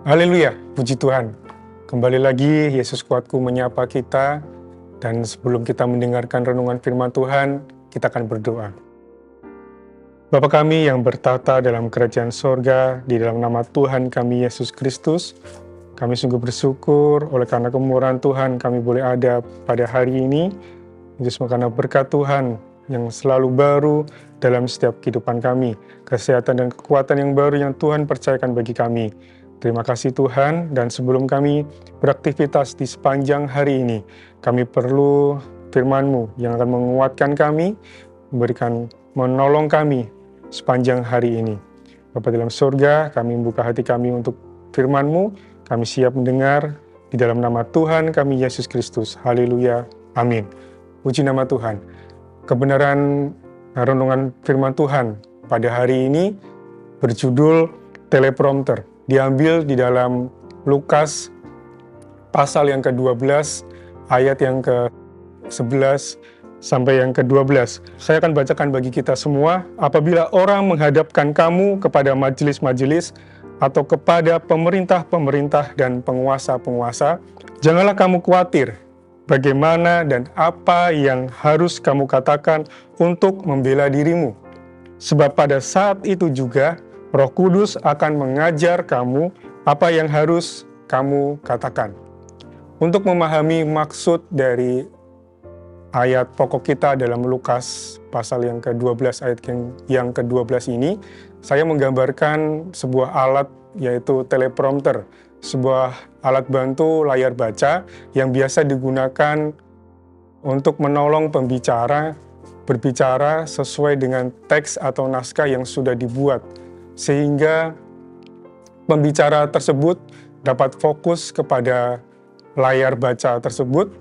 Haleluya, puji Tuhan. Kembali lagi Yesus Kuatku menyapa kita, dan sebelum kita mendengarkan renungan firman Tuhan, kita akan berdoa. Bapa kami yang bertata dalam kerajaan sorga, di dalam nama Tuhan kami Yesus Kristus, kami sungguh bersyukur oleh karena kemurahan Tuhan kami boleh ada pada hari ini, justru karena berkat Tuhan yang selalu baru dalam setiap kehidupan kami, kesehatan dan kekuatan yang baru yang Tuhan percayakan bagi kami. Terima kasih Tuhan, dan sebelum kami beraktivitas di sepanjang hari ini, kami perlu firman-Mu yang akan menguatkan kami, menolong kami sepanjang hari ini. Bapa dalam surga, kami membuka hati kami untuk firman-Mu, kami siap mendengar di dalam nama Tuhan kami Yesus Kristus. Haleluya, amin. Puji nama Tuhan. Kebenaran renungan firman Tuhan pada hari ini berjudul teleprompter. Diambil di dalam Lukas pasal yang ke-12 ayat yang ke-11 sampai yang ke-12. Saya akan bacakan bagi kita semua. Apabila orang menghadapkan kamu kepada majelis-majelis atau kepada pemerintah-pemerintah dan penguasa-penguasa, janganlah kamu khawatir bagaimana dan apa yang harus kamu katakan untuk membela dirimu. Sebab pada saat itu juga Roh Kudus akan mengajar kamu apa yang harus kamu katakan. Untuk memahami maksud dari ayat pokok kita dalam Lukas pasal yang ke-12 ayat yang ke-12 ini, saya menggambarkan sebuah alat yaitu teleprompter, sebuah alat bantu layar baca yang biasa digunakan untuk menolong pembicara berbicara sesuai dengan teks atau naskah yang sudah dibuat, sehingga pembicara tersebut dapat fokus kepada layar baca tersebut,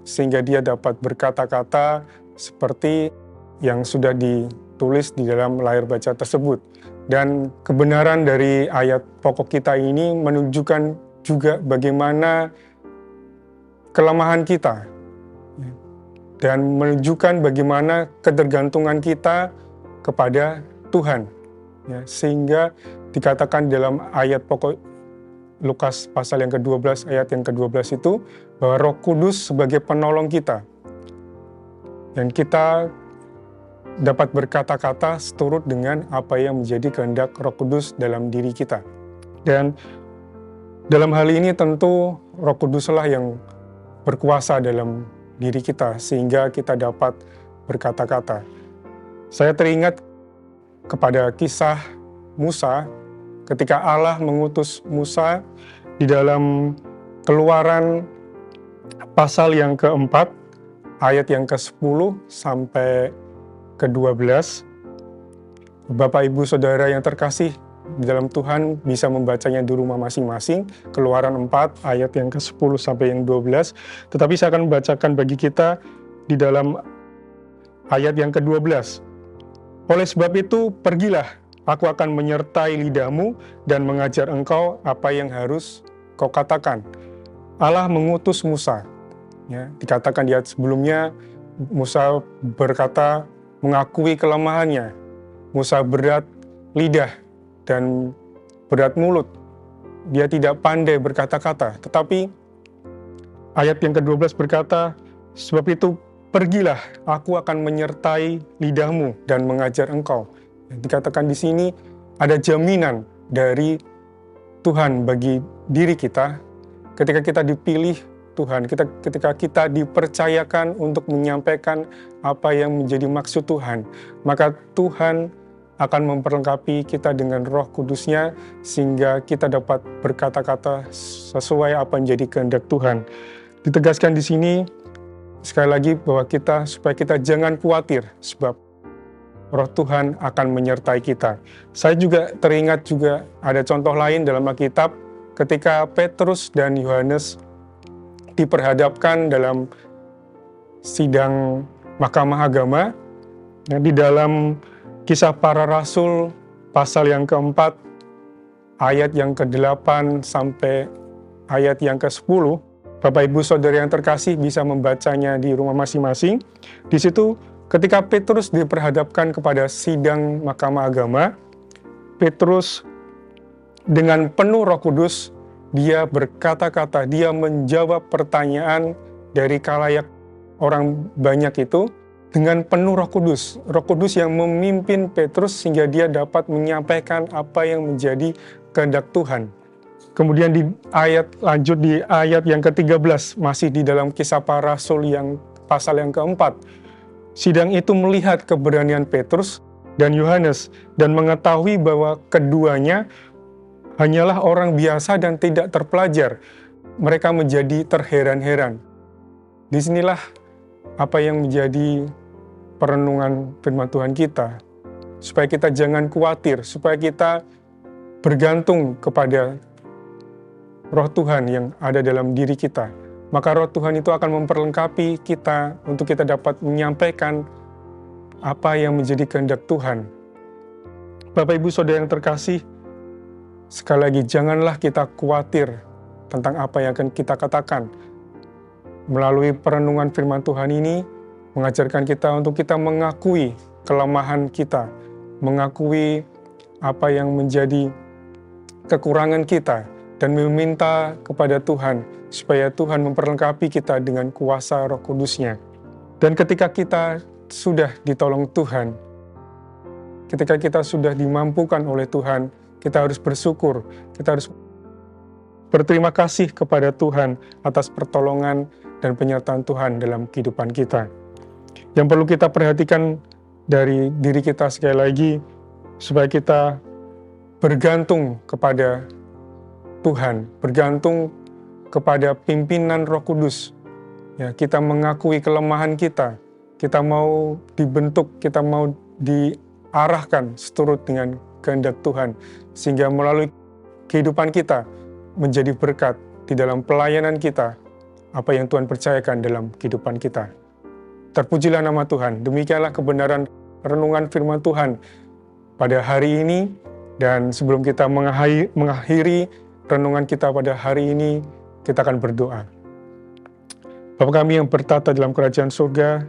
sehingga dia dapat berkata-kata seperti yang sudah ditulis di dalam layar baca tersebut. Dan kebenaran dari ayat pokok kita ini menunjukkan juga bagaimana kelemahan kita, dan menunjukkan bagaimana ketergantungan kita kepada Tuhan. Ya, sehingga dikatakan dalam ayat pokok Lukas pasal yang ke-12 ayat yang ke-12 itu bahwa Roh Kudus sebagai penolong kita, dan kita dapat berkata-kata seturut dengan apa yang menjadi kehendak Roh Kudus dalam diri kita. Dan dalam hal ini tentu Roh Kuduslah yang berkuasa dalam diri kita sehingga kita dapat berkata-kata. Saya teringat kepada kisah Musa ketika Allah mengutus Musa di dalam Keluaran pasal yang ke-4 ayat yang ke-10 sampai ke-12. Bapak Ibu Saudara yang terkasih di dalam Tuhan bisa membacanya di rumah masing-masing, Keluaran 4 ayat yang ke-10 sampai yang 12. Tetapi saya akan membacakan bagi kita di dalam ayat yang ke-12. Oleh sebab itu, pergilah, aku akan menyertai lidahmu dan mengajar engkau apa yang harus kau katakan. Allah mengutus Musa. Ya, dikatakan di ayat sebelumnya, Musa berkata mengakui kelemahannya. Musa berat lidah dan berat mulut. Dia tidak pandai berkata-kata. Tetapi ayat yang ke-12 berkata, sebab itu pergilah, aku akan menyertai lidahmu dan mengajar engkau. Dikatakan di sini ada jaminan dari Tuhan bagi diri kita ketika kita dipilih Tuhan, ketika kita dipercayakan untuk menyampaikan apa yang menjadi maksud Tuhan, maka Tuhan akan memperlengkapi kita dengan Roh Kudus-Nya sehingga kita dapat berkata-kata sesuai apa yang menjadi kehendak Tuhan. Ditegaskan di sini sekali lagi bahwa supaya kita jangan khawatir, sebab Roh Tuhan akan menyertai kita. Saya juga teringat juga ada contoh lain dalam Alkitab ketika Petrus dan Yohanes diperhadapkan dalam sidang Mahkamah Agama. Di dalam Kisah Para Rasul pasal yang ke-4 ayat yang ke-8 sampai ayat yang ke-10. Bapak Ibu Saudara yang terkasih bisa membacanya di rumah masing-masing. Di situ ketika Petrus diperhadapkan kepada sidang Mahkamah Agama, Petrus dengan penuh Roh Kudus dia berkata-kata, dia menjawab pertanyaan dari khalayak orang banyak itu dengan penuh Roh Kudus. Roh Kudus yang memimpin Petrus sehingga dia dapat menyampaikan apa yang menjadi kehendak Tuhan. Kemudian lanjut di ayat yang ke-13, masih di dalam Kisah Para Rasul yang pasal yang keempat. Sidang itu melihat keberanian Petrus dan Yohanes dan mengetahui bahwa keduanya hanyalah orang biasa dan tidak terpelajar. Mereka menjadi terheran-heran. Disinilah apa yang menjadi perenungan firman Tuhan kita. Supaya kita jangan khawatir, supaya kita bergantung kepada Roh Tuhan yang ada dalam diri kita. Maka Roh Tuhan itu akan memperlengkapi kita untuk kita dapat menyampaikan apa yang menjadi kehendak Tuhan. Bapak Ibu Saudara yang terkasih, sekali lagi janganlah kita khawatir tentang apa yang akan kita katakan. Melalui perenungan firman Tuhan ini mengajarkan kita untuk kita mengakui kelemahan kita, mengakui apa yang menjadi kekurangan kita, dan meminta kepada Tuhan supaya Tuhan memperlengkapi kita dengan kuasa Roh Kudus-Nya. Dan ketika kita sudah ditolong Tuhan, ketika kita sudah dimampukan oleh Tuhan, kita harus bersyukur, kita harus berterima kasih kepada Tuhan atas pertolongan dan penyertaan Tuhan dalam kehidupan kita. Yang perlu kita perhatikan dari diri kita sekali lagi, supaya kita bergantung kepada Tuhan, bergantung kepada pimpinan Roh Kudus. Ya, kita mengakui kelemahan kita mau dibentuk, kita mau diarahkan seturut dengan kehendak Tuhan, sehingga melalui kehidupan kita menjadi berkat di dalam pelayanan kita, apa yang Tuhan percayakan dalam kehidupan kita. Terpujilah nama Tuhan. Demikianlah kebenaran renungan firman Tuhan pada hari ini, dan sebelum kita mengakhiri renungan kita pada hari ini, kita akan berdoa. Bapa kami yang bertata dalam kerajaan surga,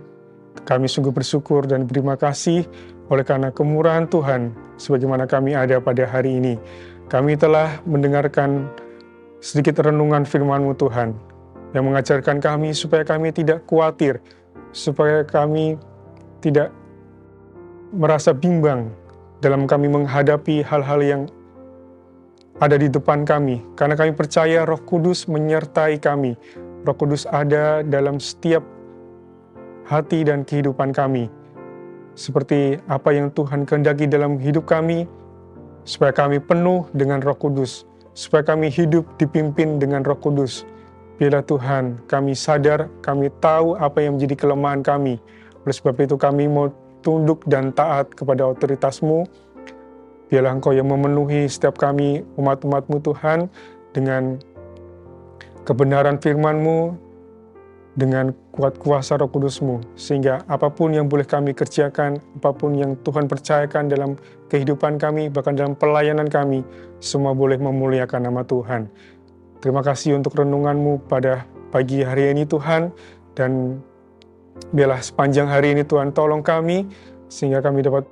kami sungguh bersyukur dan berterima kasih oleh karena kemurahan Tuhan, sebagaimana kami ada pada hari ini. Kami telah mendengarkan sedikit renungan firman-Mu Tuhan, yang mengajarkan kami supaya kami tidak khawatir, supaya kami tidak merasa bimbang dalam kami menghadapi hal-hal yang ada di depan kami, karena kami percaya Roh Kudus menyertai kami. Roh Kudus ada dalam setiap hati dan kehidupan kami. Seperti apa yang Tuhan kehendaki dalam hidup kami, supaya kami penuh dengan Roh Kudus, supaya kami hidup dipimpin dengan Roh Kudus. Biarlah Tuhan, kami sadar, kami tahu apa yang menjadi kelemahan kami. Oleh sebab itu kami mau tunduk dan taat kepada otoritas-Mu. Biarlah Engkau yang memenuhi setiap kami, umat-umat-Mu Tuhan, dengan kebenaran firman-Mu, dengan kuat kuasa Roh Kudus-Mu, sehingga apapun yang boleh kami kerjakan, apapun yang Tuhan percayakan dalam kehidupan kami, bahkan dalam pelayanan kami, semua boleh memuliakan nama Tuhan. Terima kasih untuk renungan-Mu pada pagi hari ini Tuhan, dan biarlah sepanjang hari ini Tuhan tolong kami, sehingga kami dapat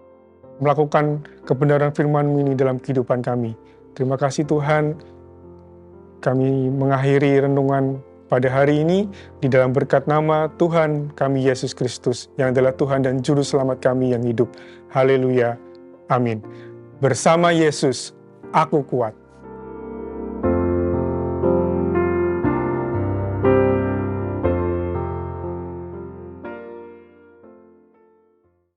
melakukan kebenaran firman-Mu ini dalam kehidupan kami. Terima kasih Tuhan, kami mengakhiri renungan pada hari ini di dalam berkat nama Tuhan kami Yesus Kristus, yang adalah Tuhan dan Juru Selamat kami yang hidup. Haleluya. Amin. Bersama Yesus, aku kuat.